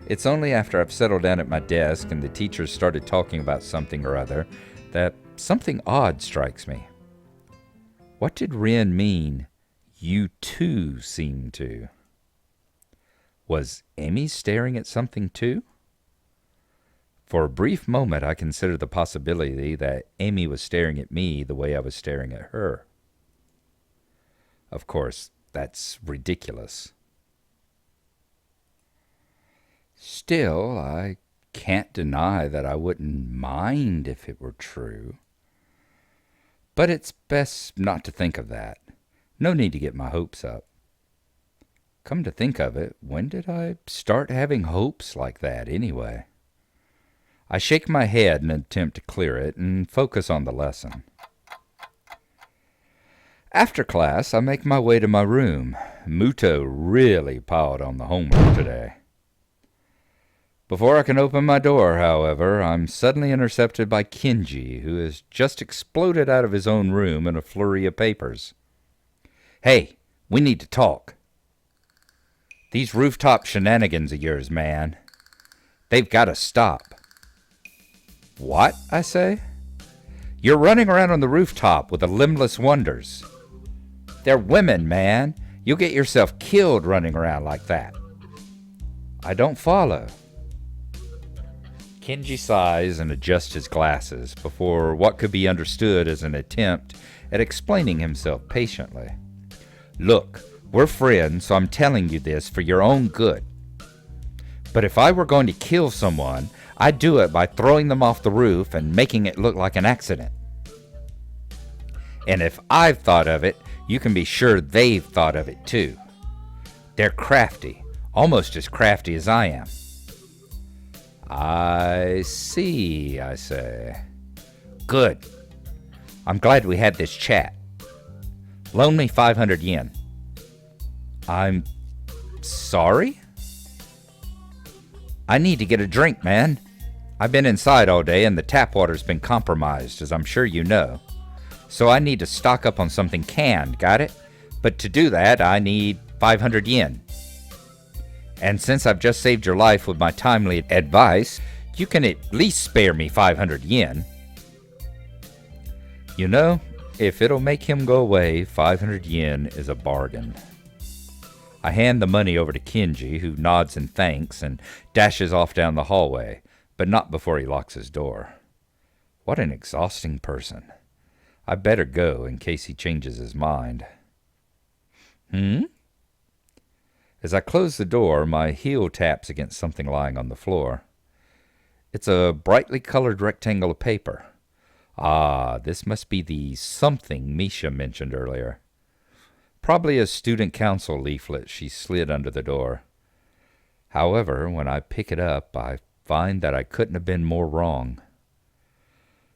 It's only after I've settled down at my desk and the teachers started talking about something or other that something odd strikes me. What did Ren mean, you too seem to? Was Amy staring at something too? For a brief moment, I considered the possibility that Amy was staring at me the way I was staring at her. Of course, that's ridiculous. Still, I can't deny that I wouldn't mind if it were true. But it's best not to think of that. No need to get my hopes up. Come to think of it, when did I start having hopes like that anyway? I shake my head in an attempt to clear it and focus on the lesson. After class, I make my way to my room. Muto really piled on the homework today. Before I can open my door, however, I'm suddenly intercepted by Kenji, who has just exploded out of his own room in a flurry of papers. Hey, we need to talk. These rooftop shenanigans of yours, man. They've got to stop. What? I say. You're running around on the rooftop with the limbless wonders. They're women, man. You'll get yourself killed running around like that. I don't follow. Kenji sighs and adjusts his glasses before what could be understood as an attempt at explaining himself patiently. Look, we're friends, so I'm telling you this for your own good. But if I were going to kill someone, I'd do it by throwing them off the roof and making it look like an accident. And if I've thought of it, you can be sure they've thought of it too. They're crafty, almost as crafty as I am. I see, I say. Good. I'm glad we had this chat. Loan me 500 yen. I'm sorry? I need to get a drink, man. I've been inside all day and the tap water's been compromised, as I'm sure you know. So I need to stock up on something canned, got it? But to do that, I need 500 yen. And since I've just saved your life with my timely advice, you can at least spare me 500 yen. You know, if it'll make him go away, 500 yen is a bargain. I hand the money over to Kenji, who nods in thanks and dashes off down the hallway, but not before he locks his door. What an exhausting person. I better go in case he changes his mind. As I close the door, my heel taps against something lying on the floor. It's a brightly colored rectangle of paper. Ah, this must be the something Misha mentioned earlier. Probably a student council leaflet she slid under the door. However, when I pick it up, I find that I couldn't have been more wrong.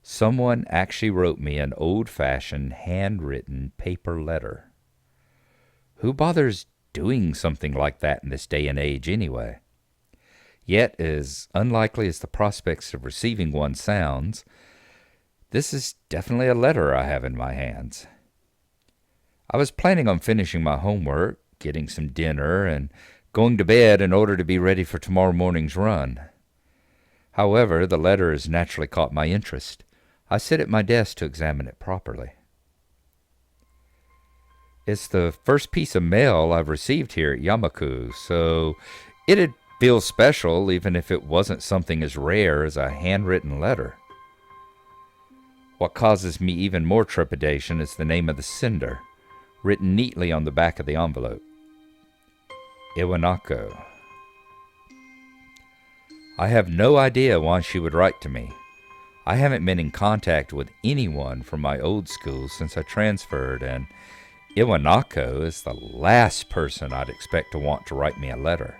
Someone actually wrote me an old-fashioned, handwritten paper letter. Who bothers doing something like that in this day and age anyway? Yet, as unlikely as the prospects of receiving one sounds, this is definitely a letter I have in my hands. I was planning on finishing my homework, getting some dinner, and going to bed in order to be ready for tomorrow morning's run. However, the letter has naturally caught my interest. I sit at my desk to examine it properly. It's the first piece of mail I've received here at Yamaku, so it'd feel special even if it wasn't something as rare as a handwritten letter. What causes me even more trepidation is the name of the sender, written neatly on the back of the envelope. Iwanako. I have no idea why she would write to me. I haven't been in contact with anyone from my old school since I transferred, and Iwanako is the last person I'd expect to want to write me a letter.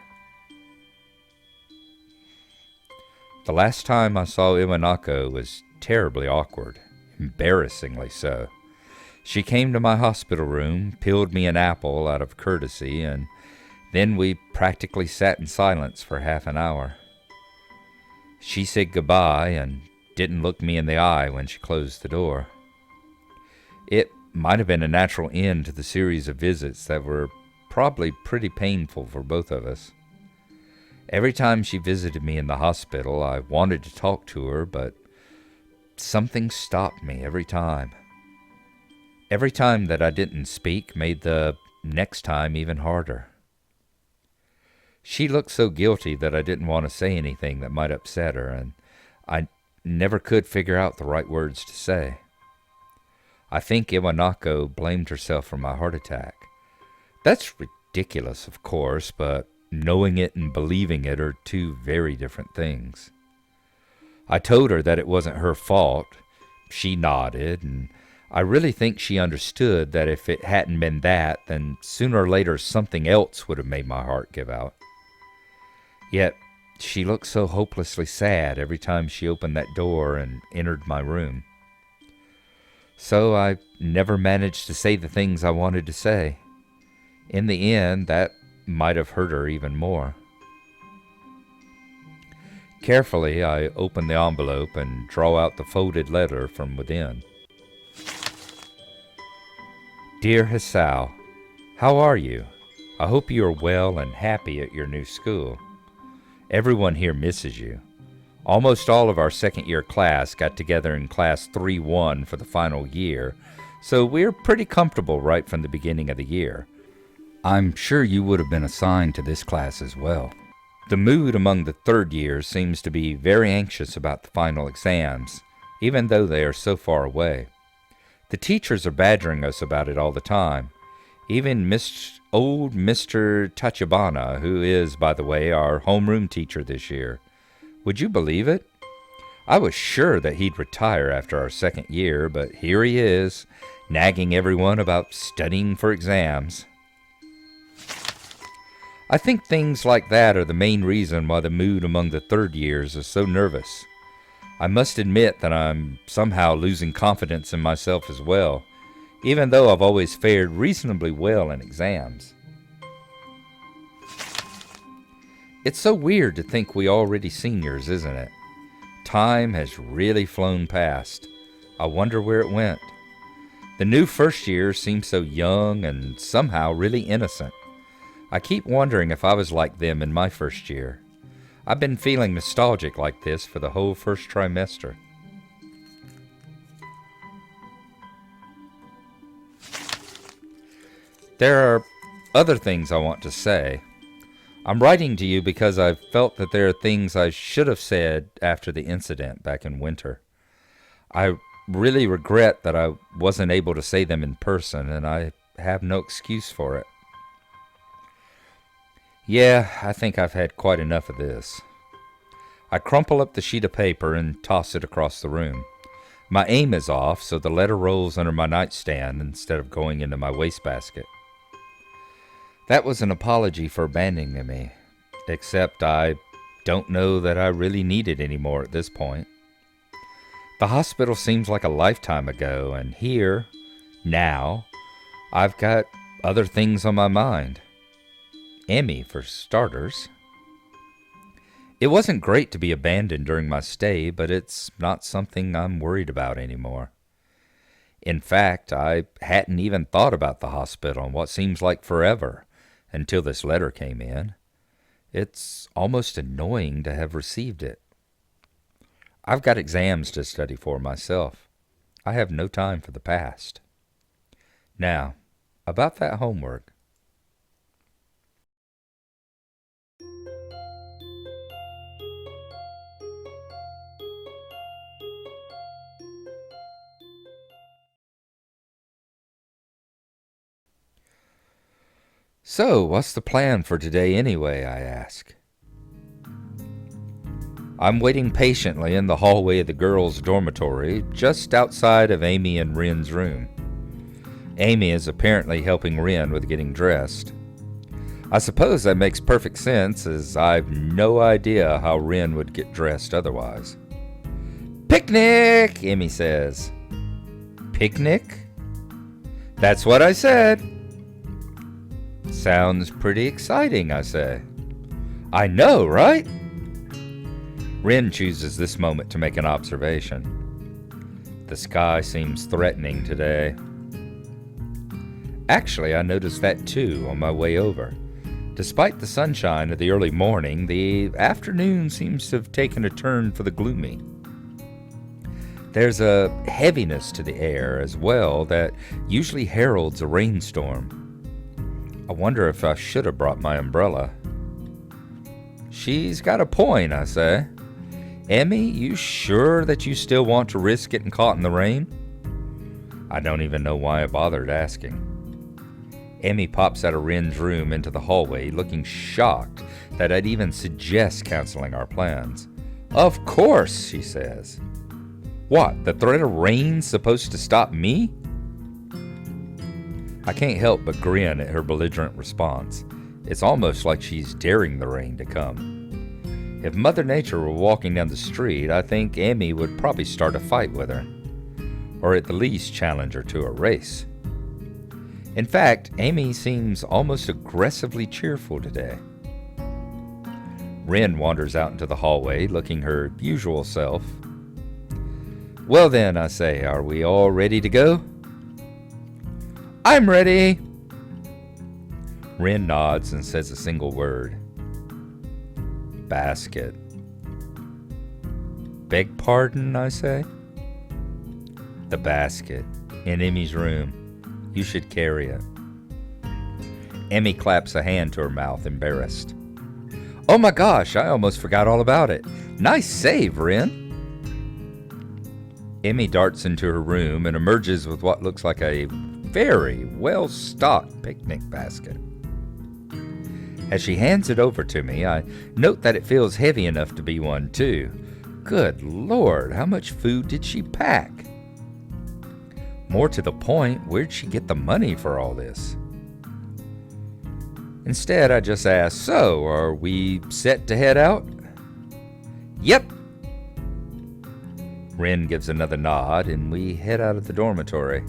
The last time I saw Iwanako was terribly awkward, embarrassingly so. She came to my hospital room, peeled me an apple out of courtesy, and then we practically sat in silence for half an hour. She said goodbye and didn't look me in the eye when she closed the door. It might have been a natural end to the series of visits that were probably pretty painful for both of us. Every time she visited me in the hospital, I wanted to talk to her, but something stopped me every time. Every time that I didn't speak made the next time even harder. She looked so guilty that I didn't want to say anything that might upset her, and I never could figure out the right words to say. I think Iwanako blamed herself for my heart attack. That's ridiculous, of course, but knowing it and believing it are two very different things. I told her that it wasn't her fault. She nodded, and I really think she understood that if it hadn't been that, then sooner or later something else would have made my heart give out. Yet she looked so hopelessly sad every time she opened that door and entered my room. So I never managed to say the things I wanted to say. In the end, that might have hurt her even more. Carefully, I open the envelope and draw out the folded letter from within. Dear Hisao, how are you? I hope you are well and happy at your new school. Everyone here misses you. Almost all of our second-year class got together in class 3-1 for the final year, so we're pretty comfortable right from the beginning of the year. I'm sure you would have been assigned to this class as well. The mood among the third years seems to be very anxious about the final exams, even though they are so far away. The teachers are badgering us about it all the time. Even old Mr. Tachibana, who is, by the way, our homeroom teacher this year. Would you believe it? I was sure that he'd retire after our second year, but here he is, nagging everyone about studying for exams. I think things like that are the main reason why the mood among the third years is so nervous. I must admit that I'm somehow losing confidence in myself as well, even though I've always fared reasonably well in exams. It's so weird to think we already seniors, isn't it? Time has really flown past. I wonder where it went. The new first year seems so young and somehow really innocent. I keep wondering if I was like them in my first year. I've been feeling nostalgic like this for the whole first trimester. There are other things I want to say. I'm writing to you because I've felt that there are things I should have said after the incident back in winter. I really regret that I wasn't able to say them in person, and I have no excuse for it. Yeah, I think I've had quite enough of this. I crumple up the sheet of paper and toss it across the room. My aim is off, so the letter rolls under my nightstand instead of going into my wastebasket. That was an apology for abandoning me, except I don't know that I really need it anymore at this point. The hospital seems like a lifetime ago, and here, now, I've got other things on my mind. Emmy, for starters. It wasn't great to be abandoned during my stay, but it's not something I'm worried about anymore. In fact, I hadn't even thought about the hospital in what seems like forever until this letter came in. It's almost annoying to have received it. I've got exams to study for myself. I have no time for the past. Now, about that homework. So, what's the plan for today anyway, I ask. I'm waiting patiently in the hallway of the girls' dormitory, just outside of Amy and Ren's room. Amy is apparently helping Ren with getting dressed. I suppose that makes perfect sense, as I've no idea how Ren would get dressed otherwise. Picnic, Amy says. Picnic? That's what I said. Sounds pretty exciting, I say. I know, right? Ren chooses this moment to make an observation. The sky seems threatening today. Actually, I noticed that too on my way over. Despite the sunshine of the early morning, the afternoon seems to have taken a turn for the gloomy. There's a heaviness to the air as well that usually heralds a rainstorm. I wonder if I should have brought my umbrella. She's got a point, I say. Emmy, you sure that you still want to risk getting caught in the rain? I don't even know why I bothered asking. Emmy pops out of Wren's room into the hallway, looking shocked that I'd even suggest canceling our plans. Of course, she says. What, the threat of rain's supposed to stop me? I can't help but grin at her belligerent response. It's almost like she's daring the rain to come. If Mother Nature were walking down the street, I think Emmy would probably start a fight with her, or at the least challenge her to a race. In fact, Amy seems almost aggressively cheerful today. Wren wanders out into the hallway, looking her usual self. Well then, I say, are we all ready to go? I'm ready! Wren nods and says a single word. Basket. Beg pardon, I say? The basket, in Emmy's room. You should carry it. Emmy claps a hand to her mouth, embarrassed. Oh my gosh, I almost forgot all about it. Nice save, Wren. Emmy darts into her room and emerges with what looks like a very well-stocked picnic basket. As she hands it over to me, I note that it feels heavy enough to be one, too. Good Lord, how much food did she pack? More to the point, where'd she get the money for all this? Instead, I just ask, so, are we set to head out? Yep. Wren gives another nod, and we head out of the dormitory.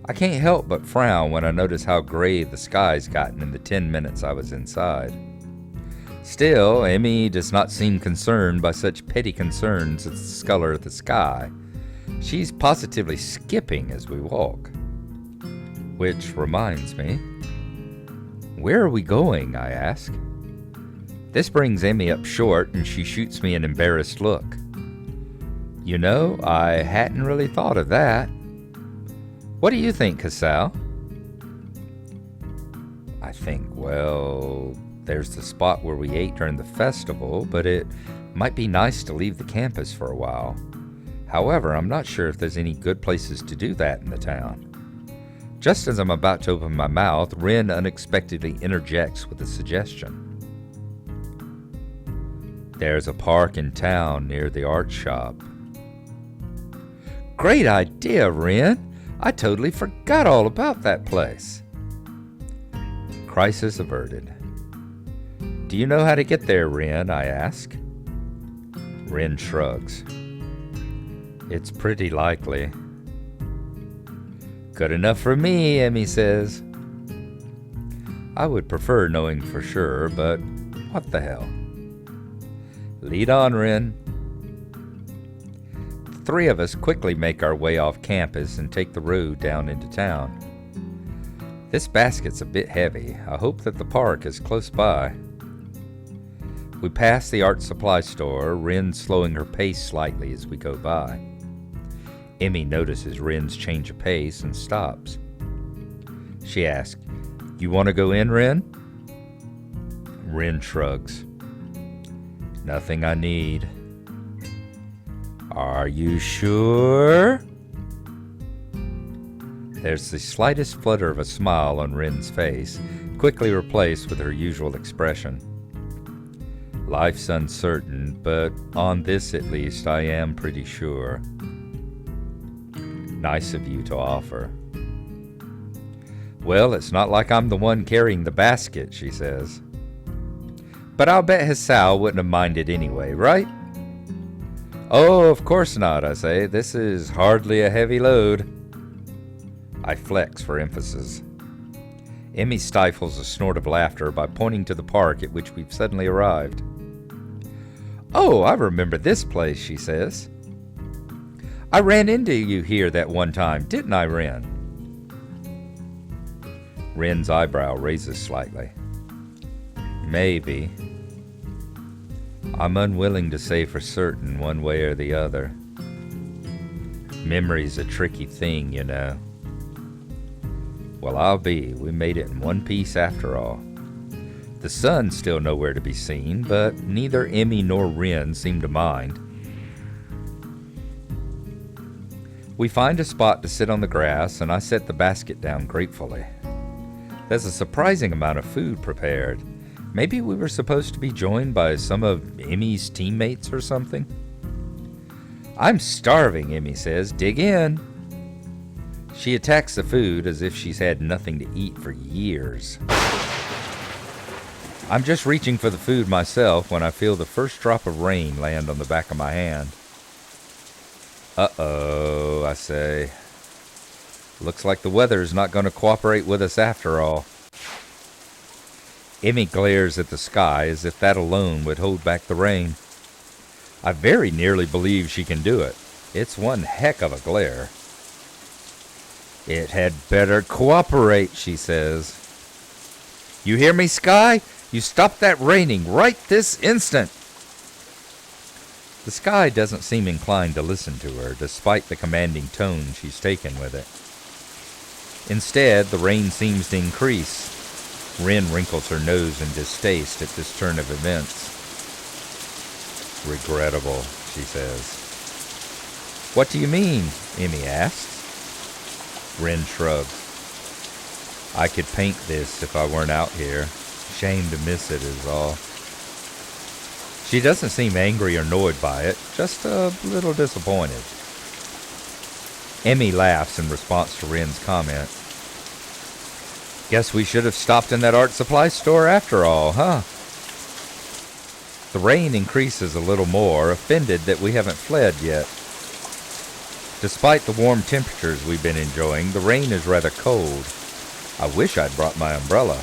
I can't help but frown when I notice how gray the sky's gotten in the 10 minutes I was inside. Still, Emmy does not seem concerned by such petty concerns as the color of the sky. She's positively skipping as we walk. Which reminds me, where are we going, I ask. This brings Emmy up short, and she shoots me an embarrassed look. You know, I hadn't really thought of that. What do you think, Hisao? I think, well, there's the spot where we ate during the festival, but it might be nice to leave the campus for a while. However, I'm not sure if there's any good places to do that in the town. Just as I'm about to open my mouth, Wren unexpectedly interjects with a suggestion. There's a park in town near the art shop. Great idea, Wren! I totally forgot all about that place. Crisis averted. Do you know how to get there, Wren? I ask. Wren shrugs. It's pretty likely. Good enough for me, Emmy says. I would prefer knowing for sure, but what the hell. Lead on, Wren. The three of us quickly make our way off campus and take the road down into town. This basket's a bit heavy. I hope that the park is close by. We pass the art supply store, Wren slowing her pace slightly as we go by. Emmy notices Wren's change of pace and stops. She asks, You want to go in, Wren? Wren shrugs. Nothing I need. Are you sure? There's the slightest flutter of a smile on Wren's face, quickly replaced with her usual expression. Life's uncertain, but on this at least I am pretty sure. Nice of you to offer. Well, it's not like I'm the one carrying the basket, she says. But I'll bet Hisao wouldn't have minded anyway, right? Oh, of course not, I say. This is hardly a heavy load. I flex for emphasis. Emmy stifles a snort of laughter by pointing to the park at which we've suddenly arrived. Oh, I remember this place, she says. I ran into you here that one time, didn't I, Wren? Ren's eyebrow raises slightly. Maybe. I'm unwilling to say for certain one way or the other. Memory's a tricky thing, you know. Well, I'll be. We made it in one piece after all. The sun's still nowhere to be seen, but neither Emmy nor Ren seem to mind. We find a spot to sit on the grass, and I set the basket down gratefully. There's a surprising amount of food prepared. Maybe we were supposed to be joined by some of Emmy's teammates or something? I'm starving, Emmy says. Dig in. She attacks the food as if she's had nothing to eat for years. I'm just reaching for the food myself when I feel the first drop of rain land on the back of my hand. Uh-oh, I say. Looks like the weather's not going to cooperate with us after all. Emmy glares at the sky as if that alone would hold back the rain. I very nearly believe she can do it. It's one heck of a glare. It had better cooperate, she says. You hear me, sky? You stop that raining right this instant. The sky doesn't seem inclined to listen to her, despite the commanding tone she's taken with it. Instead, the rain seems to increase. Ren wrinkles her nose in distaste at this turn of events. Regrettable, she says. What do you mean? Emmy asks. Ren shrugs. I could paint this if I weren't out here. Shame to miss it is all. She doesn't seem angry or annoyed by it, just a little disappointed. Emmy laughs in response to Ren's comment. Guess we should have stopped in that art supply store after all, huh? The rain increases a little more, offended that we haven't fled yet. Despite the warm temperatures we've been enjoying, the rain is rather cold. I wish I'd brought my umbrella.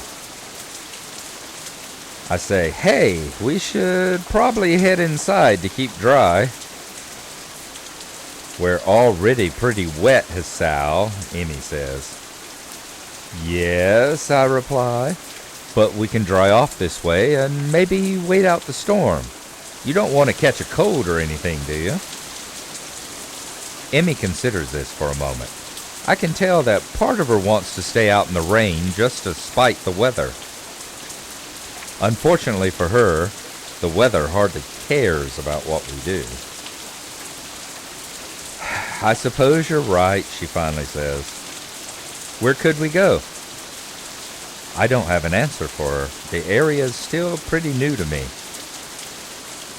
I say, hey, we should probably head inside to keep dry. We're already pretty wet, Hisao, Emmy says. Yes, I reply, but we can dry off this way and maybe wait out the storm. You don't want to catch a cold or anything, do you? Emmy considers this for a moment. I can tell that part of her wants to stay out in the rain just to spite the weather. Unfortunately for her, the weather hardly cares about what we do. I suppose you're right, she finally says. Where could we go? I don't have an answer for her. The area is still pretty new to me.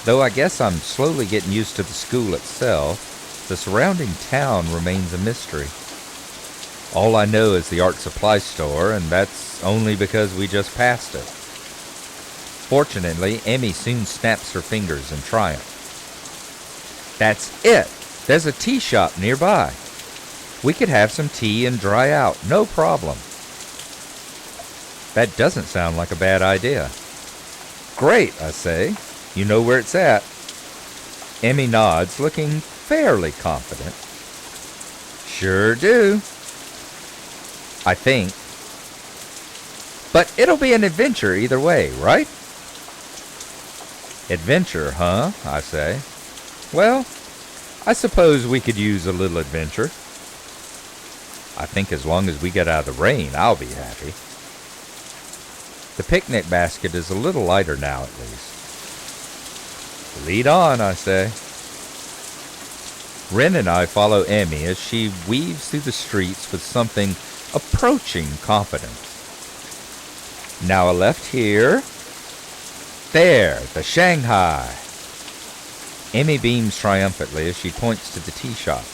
Though I guess I'm slowly getting used to the school itself, the surrounding town remains a mystery. All I know is the art supply store, and that's only because we just passed it. Fortunately, Emmy soon snaps her fingers in triumph. That's it! There's a tea shop nearby. We could have some tea and dry out, no problem. That doesn't sound like a bad idea. Great, I say. You know where it's at. Emmy nods, looking fairly confident. Sure do. I think. But it'll be an adventure either way, right? Adventure, huh? I say. Well, I suppose we could use a little adventure. I think as long as we get out of the rain, I'll be happy. The picnic basket is a little lighter now, at least. Lead on, I say. Ren and I follow Emmy as she weaves through the streets with something approaching confidence. Now a left here. There, the Shanghai. Emmy beams triumphantly as she points to the tea shop.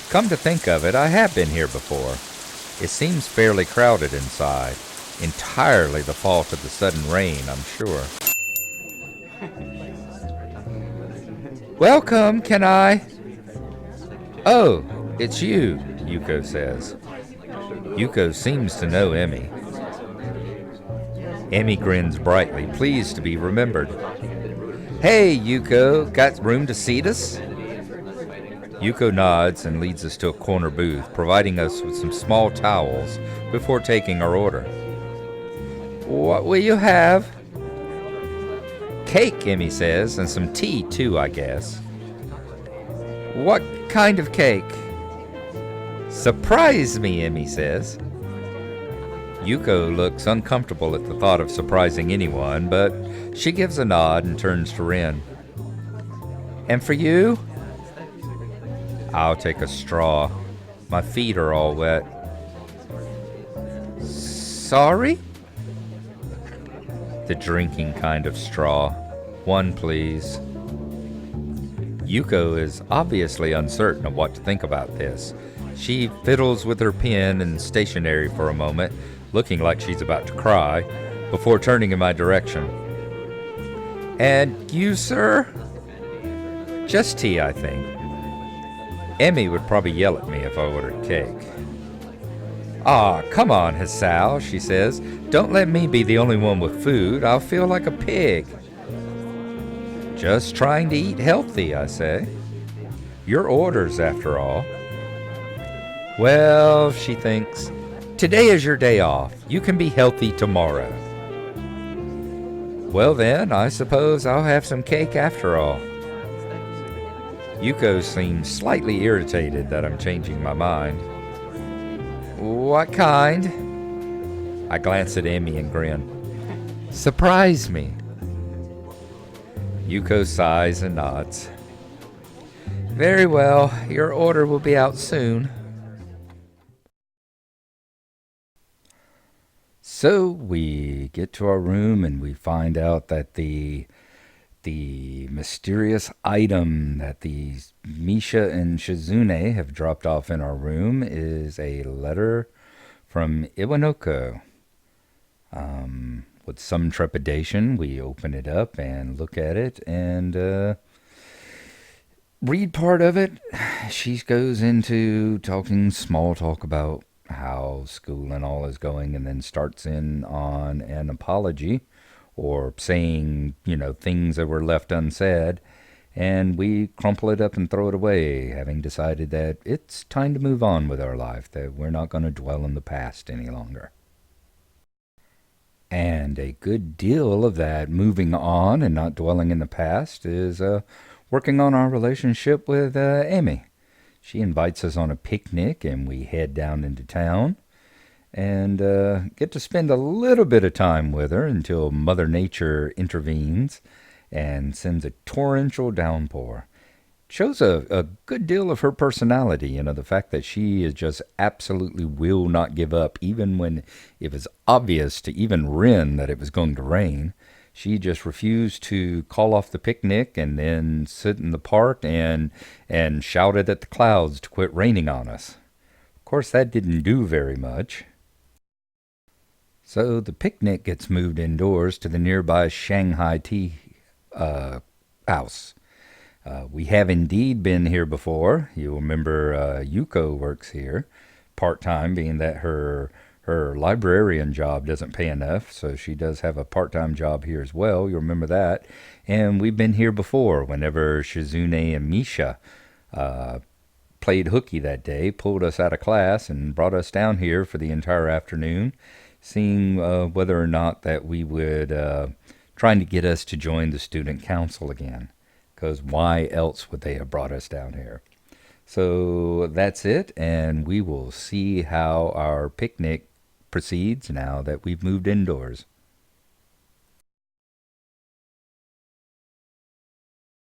Come to think of it, I have been here before. It seems fairly crowded inside. Entirely the fault of the sudden rain, I'm sure. Welcome, can I? Oh, it's you, Yuko says. Yuko seems to know Emmy. Emmy grins brightly, pleased to be remembered. Hey, Yuko, got room to seat us? Yuko nods and leads us to a corner booth, providing us with some small towels before taking our order. What will you have? Cake, Emmy says, and some tea too, I guess. What kind of cake? Surprise me, Emmy says. Yuko looks uncomfortable at the thought of surprising anyone, but she gives a nod and turns to Rin. And for you? I'll take a straw. My feet are all wet. Sorry? The drinking kind of straw. One, please. Yuko is obviously uncertain of what to think about this. She fiddles with her pen and stationery for a moment, looking like she's about to cry, before turning in my direction. And you, sir? Just tea, I think. Emmy would probably yell at me if I ordered cake. Ah, come on, Hisao, she says. Don't let me be the only one with food. I'll feel like a pig. Just trying to eat healthy, I say. Your orders, after all. Well, she thinks, today is your day off. You can be healthy tomorrow. Well then, I suppose I'll have some cake after all. Yuko seems slightly irritated that I'm changing my mind. What kind? I glance at Emmy and grin. Surprise me. Yuko sighs and nods. Very well, your order will be out soon. So we get to our room and we find out that the mysterious item that the Misha and Shizune have dropped off in our room is a letter from Iwanoko. With some trepidation, we open it up and look at it and read part of it. She goes into talking small talk about how school and all is going, and then starts in on an apology or saying, things that were left unsaid. And we crumple it up and throw it away, having decided that it's time to move on with our life, that we're not going to dwell in the past any longer. And a good deal of that moving on and not dwelling in the past is working on our relationship with Amy. She invites us on a picnic and we head down into town and get to spend a little bit of time with her until Mother Nature intervenes and sends a torrential downpour. Shows a good deal of her personality, the fact that she is just absolutely will not give up, even when it was obvious to even Rin that it was going to rain. She just refused to call off the picnic and then sit in the park and shouted at the clouds to quit raining on us. Of course, that didn't do very much. So the picnic gets moved indoors to the nearby Shanghai tea house. We have indeed been here before. You'll remember Yuko works here, part-time, being that her librarian job doesn't pay enough, so she does have a part-time job here as well. You'll remember that. And we've been here before whenever Shizune and Misha played hooky that day, pulled us out of class and brought us down here for the entire afternoon, seeing whether or not that we would, trying to get us to join the student council again. Because why else would they have brought us down here? So that's it, and we will see how our picnic proceeds now that we've moved indoors.